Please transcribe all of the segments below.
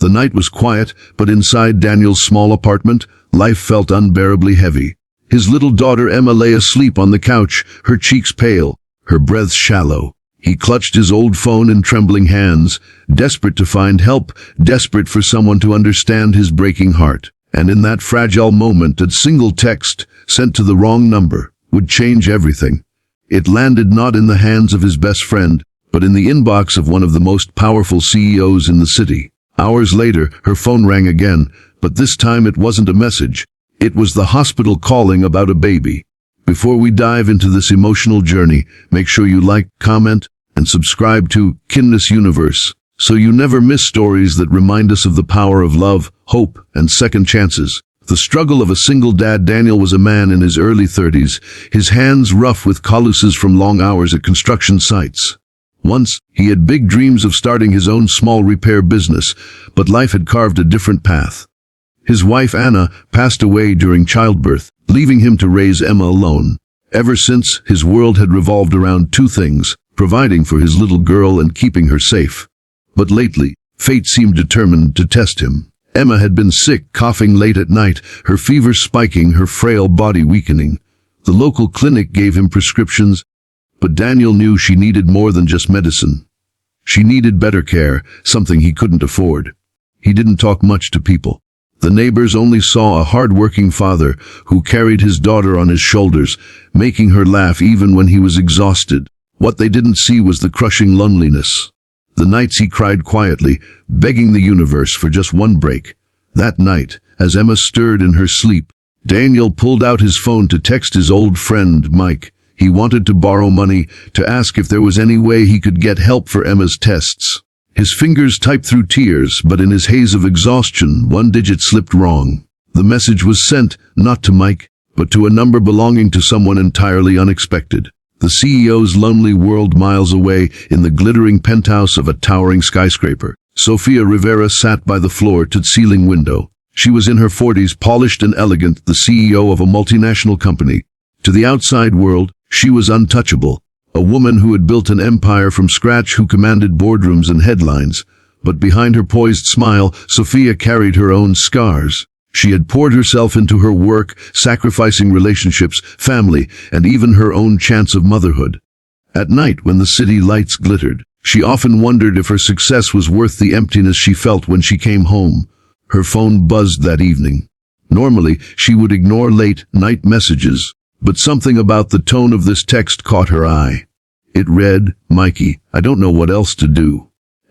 The night was quiet, but inside Daniel's small apartment, life felt unbearably heavy. His little daughter Emma lay asleep on the couch, her cheeks pale, her breath shallow. He clutched his old phone in trembling hands, desperate to find help, desperate for someone to understand his breaking heart. And in that fragile moment, a single text, sent to the wrong number, would change everything. It landed not in the hands of his best friend, but in the inbox of one of the most powerful CEOs in the city. Hours later, her phone rang again, but this time it wasn't a message. It was the hospital calling about a baby. Before we dive into this emotional journey, make sure you like, comment, and subscribe to Kindness Universe, so you never miss stories that remind us of the power of love, hope, and second chances. The struggle of a single dad. Daniel was a man in his early 30s, his hands rough with calluses from long hours at construction sites. Once, he had big dreams of starting his own small repair business, but life had carved a different path. His wife Anna passed away during childbirth, leaving him to raise Emma alone. Ever since, his world had revolved around two things: providing for his little girl and keeping her safe. But lately, fate seemed determined to test him. Emma had been sick, coughing late at night, her fever spiking, her frail body weakening. The local clinic gave him prescriptions, but Daniel knew she needed more than just medicine. She needed better care, something he couldn't afford. He didn't talk much to people. The neighbors only saw a hard-working father who carried his daughter on his shoulders, making her laugh even when he was exhausted. What they didn't see was the crushing loneliness. The nights he cried quietly, begging the universe for just one break. That night, as Emma stirred in her sleep, Daniel pulled out his phone to text his old friend Mike. He wanted to borrow money, to ask if there was any way he could get help for Emma's tests. His fingers typed through tears, but in his haze of exhaustion, one digit slipped wrong. The message was sent, not to Mike, but to a number belonging to someone entirely unexpected. The CEO's lonely world miles away, in the glittering penthouse of a towering skyscraper. Sofia Rivera sat by the floor-to-ceiling window. She was in her 40s, polished and elegant, the CEO of a multinational company. To the outside world, she was untouchable. A woman who had built an empire from scratch, who commanded boardrooms and headlines. But behind her poised smile, Sofia carried her own scars. She had poured herself into her work, sacrificing relationships, family, and even her own chance of motherhood. At night, when the city lights glittered, she often wondered if her success was worth the emptiness she felt when she came home. Her phone buzzed that evening. Normally, she would ignore late-night messages, but something about the tone of this text caught her eye. It read, "Mikey, I don't know what else to do.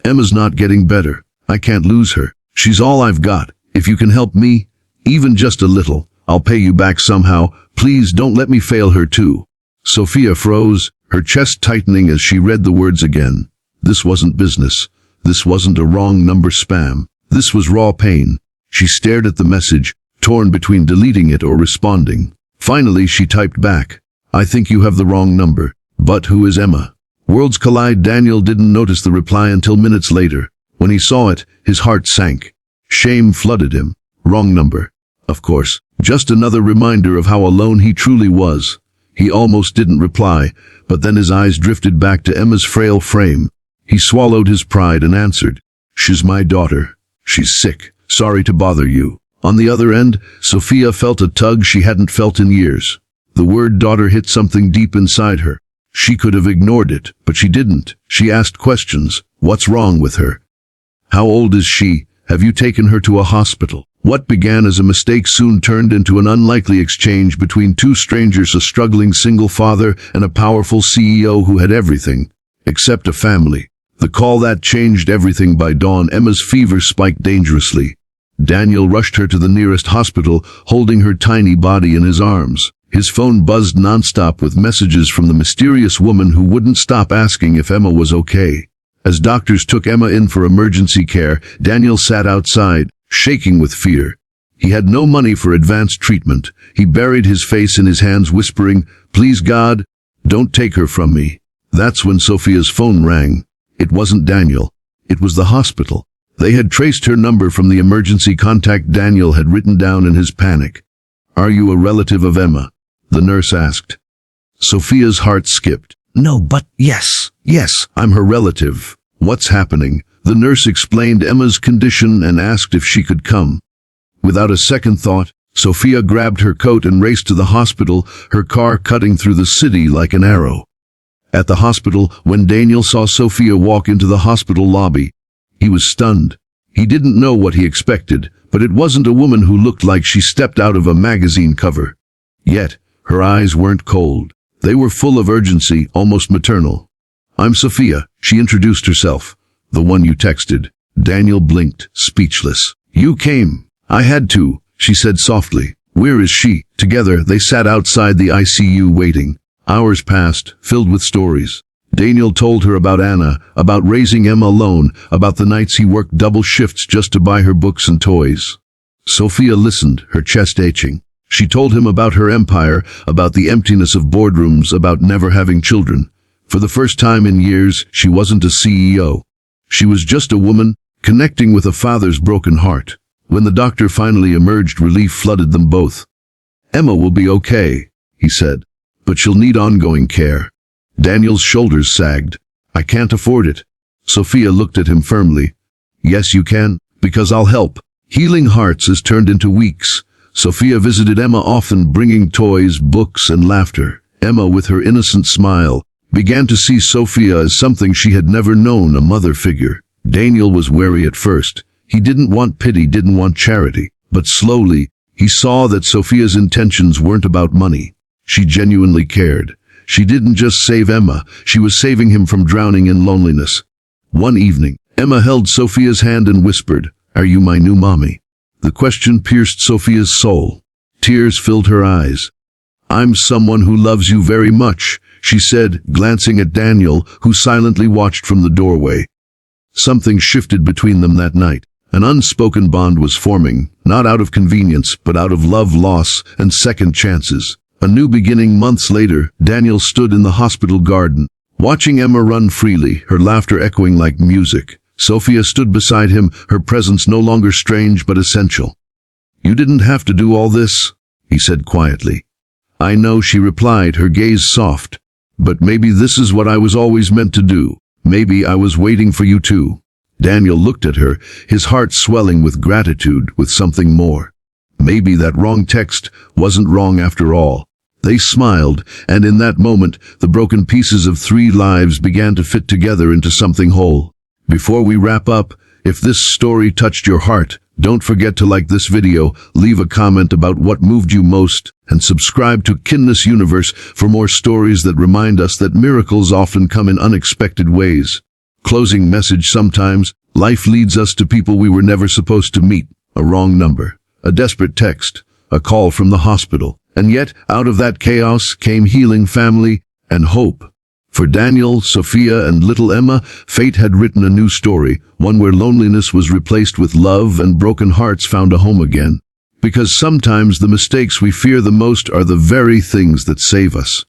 Emma's not getting better. I can't lose her. She's all I've got. If you can help me, even just a little, I'll pay you back somehow. Please don't let me fail her too." Sofia froze, her chest tightening as she read the words again. This wasn't business. This wasn't a wrong number spam. This was raw pain. She stared at the message, torn between deleting it or responding. Finally, she typed back, "I think you have the wrong number. But who is Emma?" Worlds collide. Daniel didn't notice the reply until minutes later. When he saw it, his heart sank. Shame flooded him. Wrong number. Of course, just another reminder of how alone he truly was. He almost didn't reply, but then his eyes drifted back to Emma's frail frame. He swallowed his pride and answered, "She's my daughter. She's sick. Sorry to bother you." On the other end, Sofia felt a tug she hadn't felt in years. The word daughter hit something deep inside her. She could have ignored it, but she didn't. She asked questions. What's wrong with her? How old is she? Have you taken her to a hospital? What began as a mistake soon turned into an unlikely exchange between two strangers, a struggling single father and a powerful CEO who had everything, except a family. The call that changed everything. By dawn, Emma's fever spiked dangerously. Daniel rushed her to the nearest hospital, holding her tiny body in his arms. His phone buzzed nonstop with messages from the mysterious woman who wouldn't stop asking if Emma was okay. As doctors took Emma in for emergency care, Daniel sat outside, shaking with fear. He had no money for advanced treatment. He buried his face in his hands, whispering, "Please God, don't take her from me." That's when Sofia's phone rang. It wasn't Daniel. It was the hospital. They had traced her number from the emergency contact Daniel had written down in his panic. "Are you a relative of Emma?" the nurse asked. Sofia's heart skipped. "No, but yes, I'm her relative." "What's happening? The nurse explained Emma's condition and asked if she could come. Without a second thought, Sophia grabbed her coat and raced to the hospital, her car cutting through the city like an arrow. At the hospital, when Daniel saw Sophia walk into the hospital lobby, he was stunned. He didn't know what he expected, but it wasn't a woman who looked like she stepped out of a magazine cover. Yet, her eyes weren't cold. They were full of urgency, almost maternal. "I'm Sophia," she introduced herself. "The one you texted." Daniel blinked, speechless. "You came." "I had to," she said softly. "Where is she?" Together, they sat outside the ICU waiting. Hours passed, filled with stories. Daniel told her about Anna, about raising Emma alone, about the nights he worked double shifts just to buy her books and toys. Sophia listened, her chest aching. She told him about her empire, about the emptiness of boardrooms, about never having children. For the first time in years, she wasn't a CEO. She was just a woman, connecting with a father's broken heart. When the doctor finally emerged, relief flooded them both. "Emma will be okay," he said, "but she'll need ongoing care." Daniel's shoulders sagged. "I can't afford it." Sophia looked at him firmly. "Yes, you can, because I'll help." Healing hearts has turned into weeks. Sophia visited Emma often, bringing toys, books, and laughter. Emma, with her innocent smile, began to see Sophia as something she had never known, a mother figure. Daniel was wary at first. He didn't want pity, didn't want charity. But slowly, he saw that Sophia's intentions weren't about money. She genuinely cared. She didn't just save Emma, she was saving him from drowning in loneliness. One evening, Emma held Sophia's hand and whispered, "Are you my new mommy?" The question pierced Sophia's soul. Tears filled her eyes. "I'm someone who loves you very much," she said, glancing at Daniel, who silently watched from the doorway. Something shifted between them that night. An unspoken bond was forming, not out of convenience, but out of love, loss, and second chances. A new beginning. Months later, Daniel stood in the hospital garden, watching Emma run freely, her laughter echoing like music. Sophia stood beside him, her presence no longer strange but essential. "You didn't have to do all this," he said quietly. "I know," she replied, her gaze soft. "But maybe this is what I was always meant to do. Maybe I was waiting for you too." Daniel looked at her, his heart swelling with gratitude, with something more. Maybe that wrong text wasn't wrong after all. They smiled, and in that moment, the broken pieces of 3 lives began to fit together into something whole. Before we wrap up, if this story touched your heart, don't forget to like this video, leave a comment about what moved you most, and subscribe to Kindness Universe for more stories that remind us that miracles often come in unexpected ways. Closing message: sometimes, life leads us to people we were never supposed to meet. A wrong number, a desperate text, a call from the hospital. And yet, out of that chaos came healing, family, and hope. For Daniel, Sophia, and little Emma, fate had written a new story, one where loneliness was replaced with love and broken hearts found a home again. Because sometimes the mistakes we fear the most are the very things that save us.